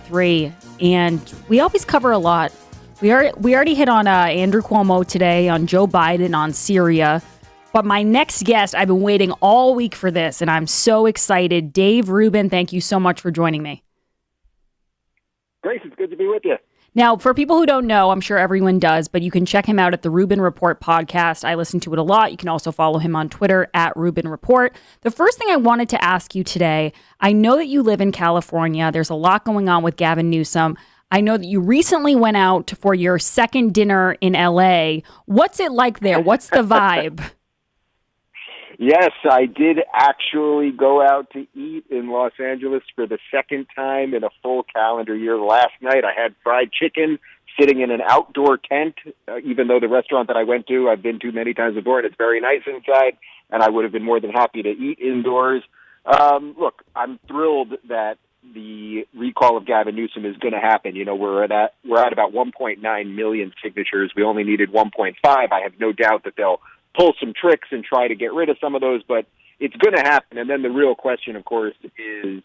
3, and we always cover a lot. We already hit on Andrew Cuomo today, on Joe Biden, on Syria. But my next guest, I've been waiting all week for this, and I'm so excited. Dave Rubin, thank you so much for joining me. Grace, it's good to be with you. Now, for people who don't know, I'm sure everyone does, but you can check him out at the Rubin Report podcast. I listen to it a lot. You can also follow him on Twitter at Rubin Report. The first thing I wanted to ask you today, I know that you live in California. There's a lot going on with Gavin Newsom. I know that you recently went out for your second dinner in LA. What's it like there? What's the vibe? Yes, I did actually go out to eat in Los Angeles for the second time in a full calendar year. Last night I had fried chicken sitting in an outdoor tent, even though the restaurant that I went to I've been to many times before, and it's very nice inside, and I would have been more than happy to eat indoors. Look, I'm thrilled that the recall of Gavin Newsom is going to happen. You know, we're at about 1.9 million signatures. We only needed 1.5. I have no doubt that they'll pull some tricks and try to get rid of some of those, but it's going to happen. And then the real question, of course, is,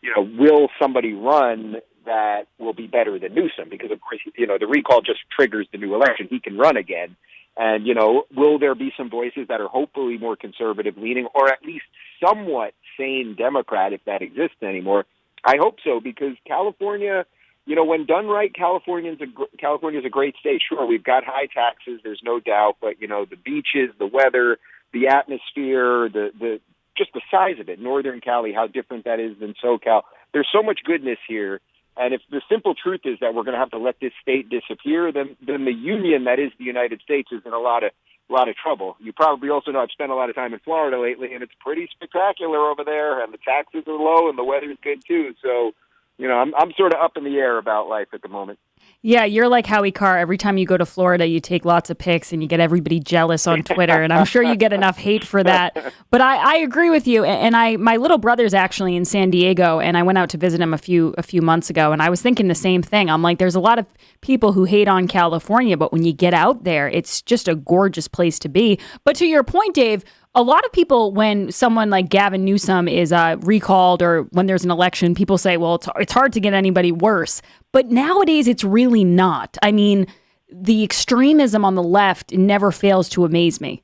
you know, will somebody run that will be better than Newsom? Because, of course, you know, the recall just triggers the new election. He can run again. And, you know, will there be some voices that are hopefully more conservative leaning, or at least somewhat sane Democrat, if that exists anymore? I hope so, because California, you know, when done right, California's a great state. Sure, we've got high taxes, there's no doubt, but, you know, the beaches, the weather, the atmosphere, the just the size of it, Northern Cali, how different that is than SoCal. There's so much goodness here, and if the simple truth is that we're going to have to let this state disappear, then the union that is the United States is in a lot of trouble. You probably also know I've spent a lot of time in Florida lately, and it's pretty spectacular over there, and the taxes are low, and the weather's good too, so you know, I'm sort of up in the air about life at the moment. Yeah, you're like Howie Carr. Every time you go to Florida, you take lots of pics and you get everybody jealous on Twitter. And I'm sure you get enough hate for that. But I agree with you. And my little brother's actually in San Diego, and I went out to visit him a few months ago. And I was thinking the same thing. I'm like, there's a lot of people who hate on California, but when you get out there, it's just a gorgeous place to be. But to your point, Dave, a lot of people, when someone like Gavin Newsom is recalled or when there's an election, people say, well, it's hard to get anybody worse. But nowadays, it's really not. I mean, the extremism on the left never fails to amaze me.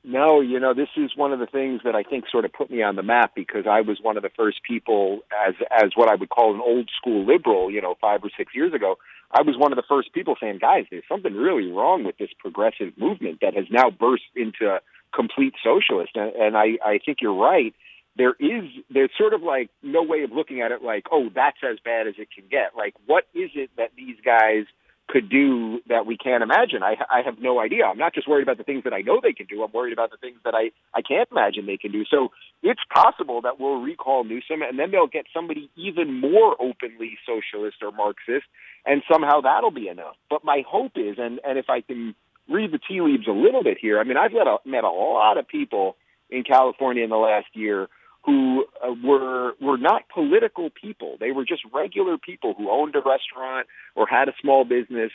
No, you know, this is one of the things that I think sort of put me on the map, because I was one of the first people as what I would call an old school liberal, you know, 5 or 6 years ago. I was one of the first people saying, guys, there's something really wrong with this progressive movement that has now burst into complete socialist. And I think you're right. There's sort of like no way of looking at it like, oh, that's as bad as it can get. Like, what is it that these guys could do that we can't imagine? I have no idea. I'm not just worried about the things that I know they can do. I'm worried about the things that I can't imagine they can do. So it's possible that we'll recall Newsom, and then they'll get somebody even more openly socialist or Marxist, and somehow that'll be enough. But my hope is, and if I can read the tea leaves a little bit here, I mean, I've met a lot of people in California in the last year who were not political people. They were just regular people who owned a restaurant or had a small business.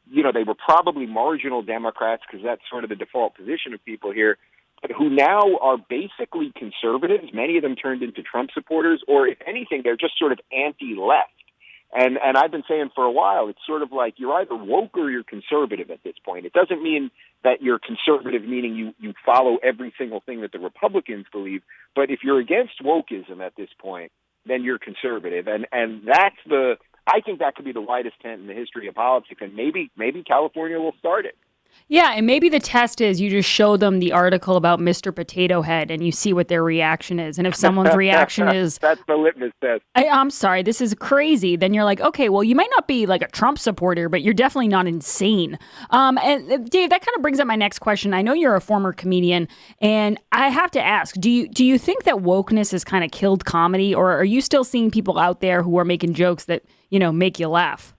You know, they were probably marginal Democrats, because that's sort of the default position of people here, but who now are basically conservatives. Many of them turned into Trump supporters, or if anything, they're just sort of anti-left. And I've been saying for a while, it's sort of like you're either woke or you're conservative at this point. It doesn't mean that you're conservative, meaning you follow every single thing that the Republicans believe. But if you're against wokeism at this point, then you're conservative. And I think that could be the widest tent in the history of politics. And maybe California will start it. Yeah, and maybe the test is you just show them the article about Mr. Potato Head and you see what their reaction is. And if someone's reaction is, that's the litmus test. I'm sorry, this is crazy, then you're like, okay, well, you might not be like a Trump supporter, but you're definitely not insane. And Dave, that kind of brings up my next question. I know you're a former comedian, and I have to ask, do you think that wokeness has kind of killed comedy, or are you still seeing people out there who are making jokes that, you know, make you laugh?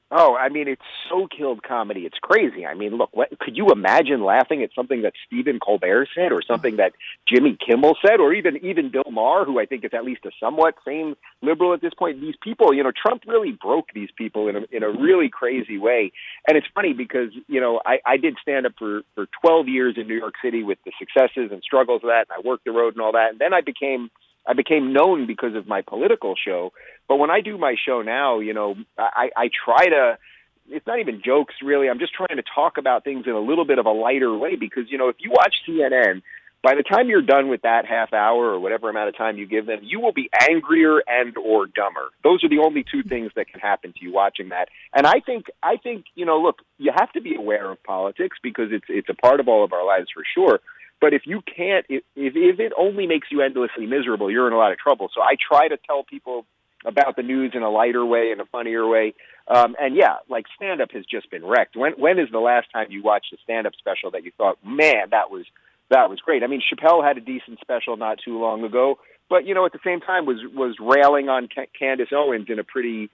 Oh, I mean, it's so killed comedy. It's crazy. I mean, look, could you imagine laughing at something that Stephen Colbert said, or something that Jimmy Kimmel said, or even Bill Maher, who I think is at least a somewhat sane liberal at this point? These people, you know, Trump really broke these people in a really crazy way. And it's funny because, you know, I did stand up for 12 years in New York City with the successes and struggles of that, and I worked the road and all that. And then I became I became known because of my political show. But when I do my show now, I try to, it's not even jokes really. I'm just trying to talk about things in a little bit of a lighter way because, if you watch CNN, by the time you're done with that half hour or whatever amount of time you give them, you will be angrier and or dumber. Those are the only two things that can happen to you watching that. And I think, look, you have to be aware of politics because it's a part of all of our lives for sure. But if you can't, if it only makes you endlessly miserable, you're in a lot of trouble. So I try to tell people about the news in a lighter way, in a funnier way. And yeah, like stand-up has just been wrecked. When is the last time you watched a stand-up special that you thought, man, that was great? I mean, Chappelle had a decent special not too long ago, but at the same time was railing on Candace Owens in a pretty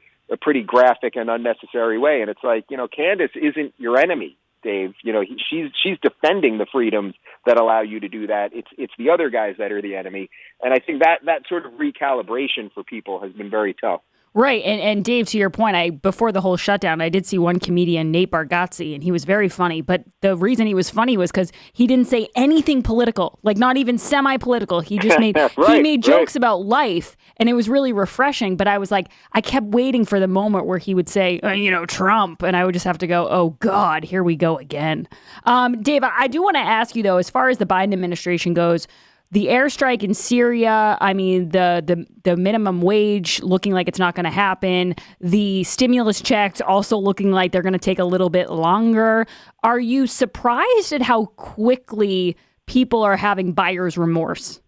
graphic and unnecessary way. And it's like, Candace isn't your enemy, Dave. She's defending the freedoms that allow you to do that. It's the other guys that are the enemy. And I think that sort of recalibration for people has been very tough. Right. And Dave, to your point, before the whole shutdown, I did see one comedian, Nate Bargatze, and he was very funny. But the reason he was funny was because he didn't say anything political, like not even semi-political. He just made jokes about life, and it was really refreshing. But I was like, I kept waiting for the moment where he would say, Trump, and I would just have to go, oh, God, here we go again. Dave, I do want to ask you, though, as far as the Biden administration goes, the airstrike in Syria, I mean, the minimum wage looking like it's not going to happen. The stimulus checks also looking like they're going to take a little bit longer. Are you surprised at how quickly people are having buyer's remorse?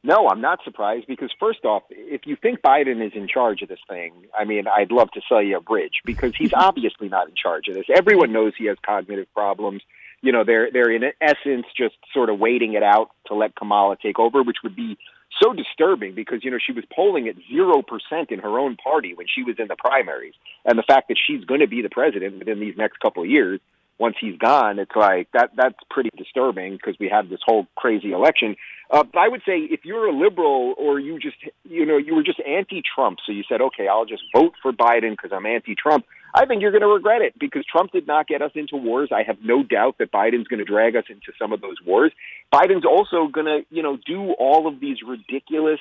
No, I'm not surprised because first off, if you think Biden is in charge of this thing, I mean, I'd love to sell you a bridge because he's obviously not in charge of this. Everyone knows he has cognitive problems. They're in essence just sort of waiting it out to let Kamala take over, which would be so disturbing because, she was polling at 0% in her own party when she was in the primaries. And the fact that she's going to be the president within these next couple of years, once he's gone, it's like that's pretty disturbing because we had this whole crazy election. But I would say if you're a liberal or you just, you were just anti-Trump, so you said, okay, I'll just vote for Biden because I'm anti-Trump, I think you're going to regret it because Trump did not get us into wars. I have no doubt that Biden's going to drag us into some of those wars. Biden's also going to, do all of these ridiculous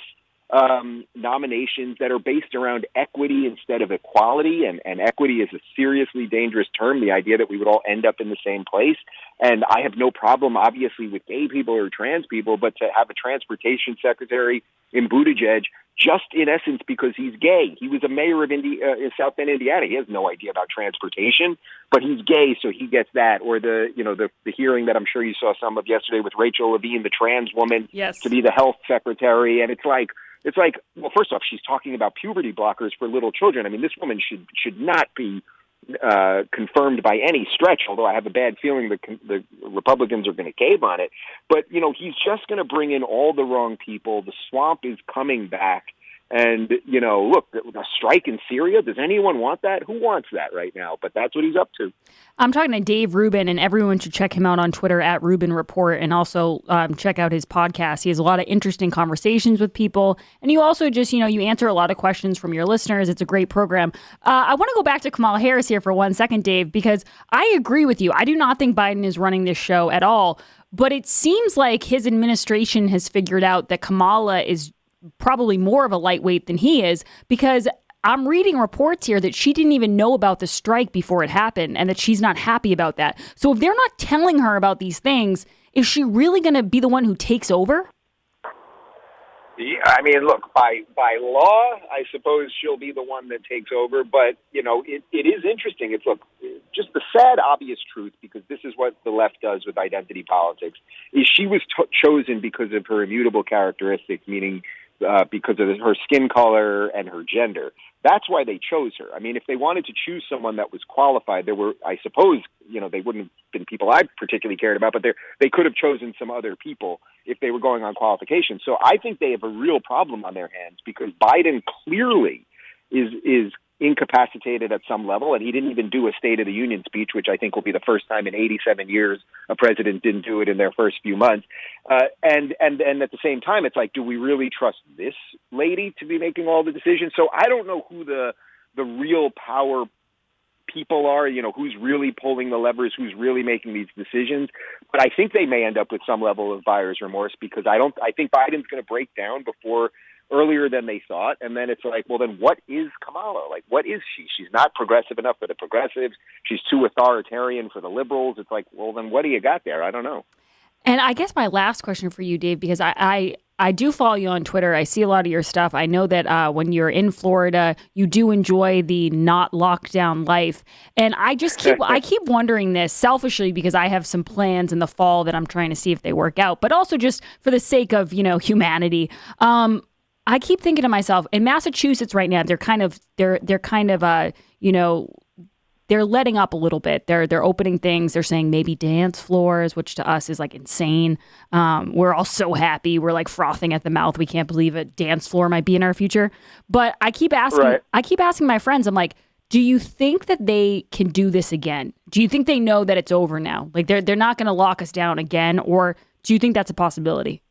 nominations that are based around equity instead of equality. And equity is a seriously dangerous term, the idea that we would all end up in the same place. And I have no problem, obviously, with gay people or trans people, but to have a transportation secretary in Buttigieg just in essence because he's gay. He was a mayor of South Bend, Indiana. He has no idea about transportation, but he's gay, so he gets that. Or the hearing that I'm sure you saw some of yesterday with Rachel Levine, the trans woman, yes, to be the health secretary. And it's like, well, first off, she's talking about puberty blockers for little children. I mean, this woman should not be confirmed by any stretch, although I have a bad feeling the Republicans are going to cave on it. But, he's just going to bring in all the wrong people. The swamp is coming back. And, look, a strike in Syria, does anyone want that? Who wants that right now? But that's what he's up to. I'm talking to Dave Rubin, and everyone should check him out on Twitter at Rubin Report, and also check out his podcast. He has a lot of interesting conversations with people, and you also just, you answer a lot of questions from your listeners. It's a great program. I want to go back to Kamala Harris here for 1 second, Dave, because I agree with you. I do not think Biden is running this show at all, but it seems like his administration has figured out that Kamala is probably more of a lightweight than he is, because I'm reading reports here that she didn't even know about the strike before it happened and that she's not happy about that. So if they're not telling her about these things, is she really going to be the one who takes over? Yeah, I mean, look, by law, I suppose she'll be the one that takes over. But, it is interesting. It's, look, just the sad, obvious truth, because this is what the left does with identity politics, is she was chosen because of her immutable characteristics, meaning because of her skin color and her gender. That's why they chose her. I mean, if they wanted to choose someone that was qualified, there were, I suppose, they wouldn't have been people I particularly cared about, but they could have chosen some other people if they were going on qualifications. So I think they have a real problem on their hands because Biden clearly is incapacitated at some level, and he didn't even do a State of the Union speech, which I think will be the first time in 87 years a president didn't do it in their first few months. And at the same time, it's like, do we really trust this lady to be making all the decisions? So I don't know who the real power people are, who's really pulling the levers, who's really making these decisions. But I think they may end up with some level of buyer's remorse, because I think Biden's going to break down earlier than they thought. And then it's like, well, then what is Kamala? Like, what is she? She's not progressive enough for the progressives. She's too authoritarian for the liberals. It's like, well, then what do you got there? I don't know. And I guess my last question for you, Dave, because I do follow you on Twitter. I see a lot of your stuff. I know that when you're in Florida, you do enjoy the not lockdown life. And I just keep wondering this selfishly, because I have some plans in the fall that I'm trying to see if they work out, but also just for the sake of, humanity. I keep thinking to myself, in Massachusetts right now, they're letting up a little bit. They're opening things. They're saying maybe dance floors, which to us is like insane. We're all so happy. We're like frothing at the mouth. We can't believe a dance floor might be in our future. But I keep asking. Right. I keep asking my friends. I'm like, do you think that they can do this again? Do you think they know that it's over now? Like they're not going to lock us down again, or do you think that's a possibility?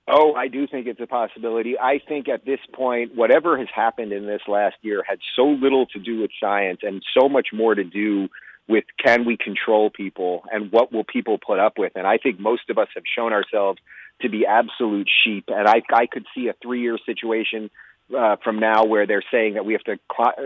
Oh, I do think it's a possibility. I think at this point, whatever has happened in this last year had so little to do with science and so much more to do with, can we control people and what will people put up with? And I think most of us have shown ourselves to be absolute sheep. And I could see a 3-year situation from now where they're saying that we have to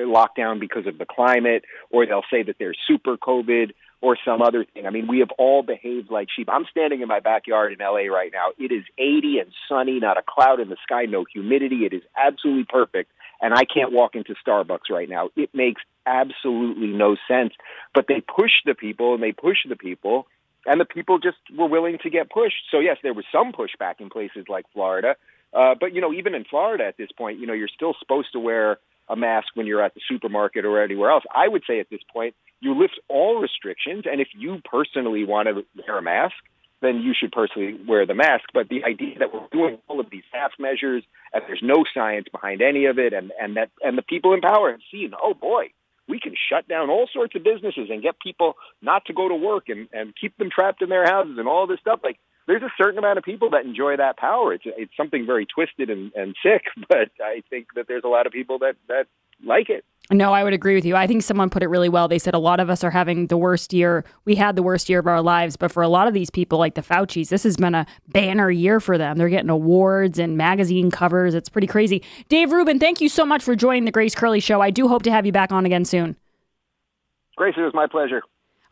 lock down because of the climate, or they'll say that there's super COVID or some other thing. I mean, we have all behaved like sheep. I'm standing in my backyard in LA right now. It is 80 and sunny, not a cloud in the sky, no humidity. It is absolutely perfect. And I can't walk into Starbucks right now. It makes absolutely no sense. But they push the people and they push the people, and the people just were willing to get pushed. So yes, there was some pushback in places like Florida. But, even in Florida at this point, you're still supposed to wear a mask when you're at the supermarket or anywhere else. I would say at this point, you lift all restrictions, and if you personally want to wear a mask, then you should personally wear the mask. But the idea that we're doing all of these half measures and there's no science behind any of it, and the people in power have seen, oh boy, we can shut down all sorts of businesses and get people not to go to work and keep them trapped in their houses and all this stuff. Like, there's a certain amount of people that enjoy that power. It's something very twisted and sick, but I think that there's a lot of people that like it. No, I would agree with you. I think someone put it really well. They said a lot of us are having the worst year. We had the worst year of our lives, but for a lot of these people, like the Faucis, this has been a banner year for them. They're getting awards and magazine covers. It's pretty crazy. Dave Rubin, thank you so much for joining the Grace Curley Show. I do hope to have you back on again soon. Grace, it was my pleasure.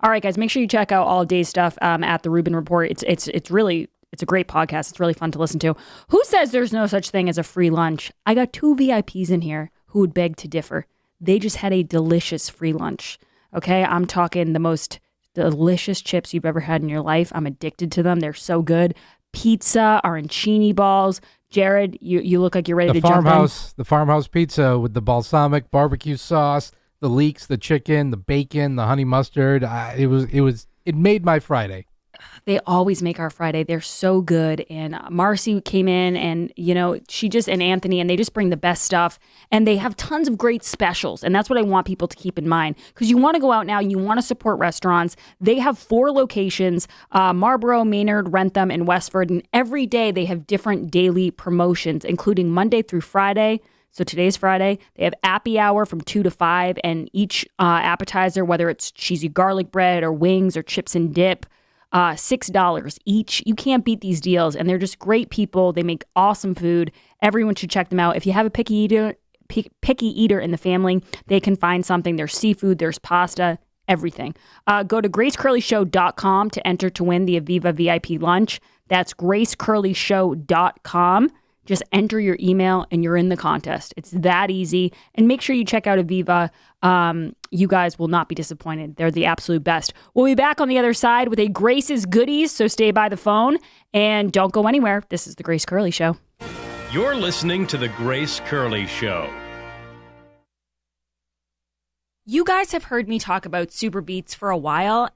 All right, guys, make sure you check out all of Dave's stuff at the Rubin Report. It's a great podcast. It's really fun to listen to. Who says there's no such thing as a free lunch? I got 2 VIPs in here who would beg to differ. They just had a delicious free lunch. Okay, I'm talking the most delicious chips you've ever had in your life. I'm addicted to them. They're so good. Pizza, arancini balls. Jared, you look like you're ready to jump in. The farmhouse pizza with the balsamic barbecue sauce, the leeks, the chicken, the bacon, the honey mustard. It made my Friday. They always make our Friday. They're so good. And Marcy came in and, and Anthony, and they just bring the best stuff. And they have tons of great specials. And that's what I want people to keep in mind. Because you want to go out now, you want to support restaurants. They have 4 locations, Marlboro, Maynard, Rentham, and Westford. And every day they have different daily promotions, including Monday through Friday. So today's Friday. They have Appy Hour from 2 to 5. And each appetizer, whether it's cheesy garlic bread or wings or chips and dip, $6 each. You can't beat these deals, and they're just great people. They make awesome food. Everyone should check them out. If you have a picky eater in the family, they can find something. There's seafood, there's pasta, everything. Go to gracecurleyshow.com to enter to win the Aviva VIP lunch. That's gracecurleyshow.com. Just enter your email and you're in the contest. It's that easy. And make sure you check out Aviva. You guys will not be disappointed. They're the absolute best. We'll be back on the other side with a Grace's Goodies, so stay by the phone and don't go anywhere. This is the Grace Curley Show. You're listening to the Grace Curley Show. You guys have heard me talk about Super Beets for a while,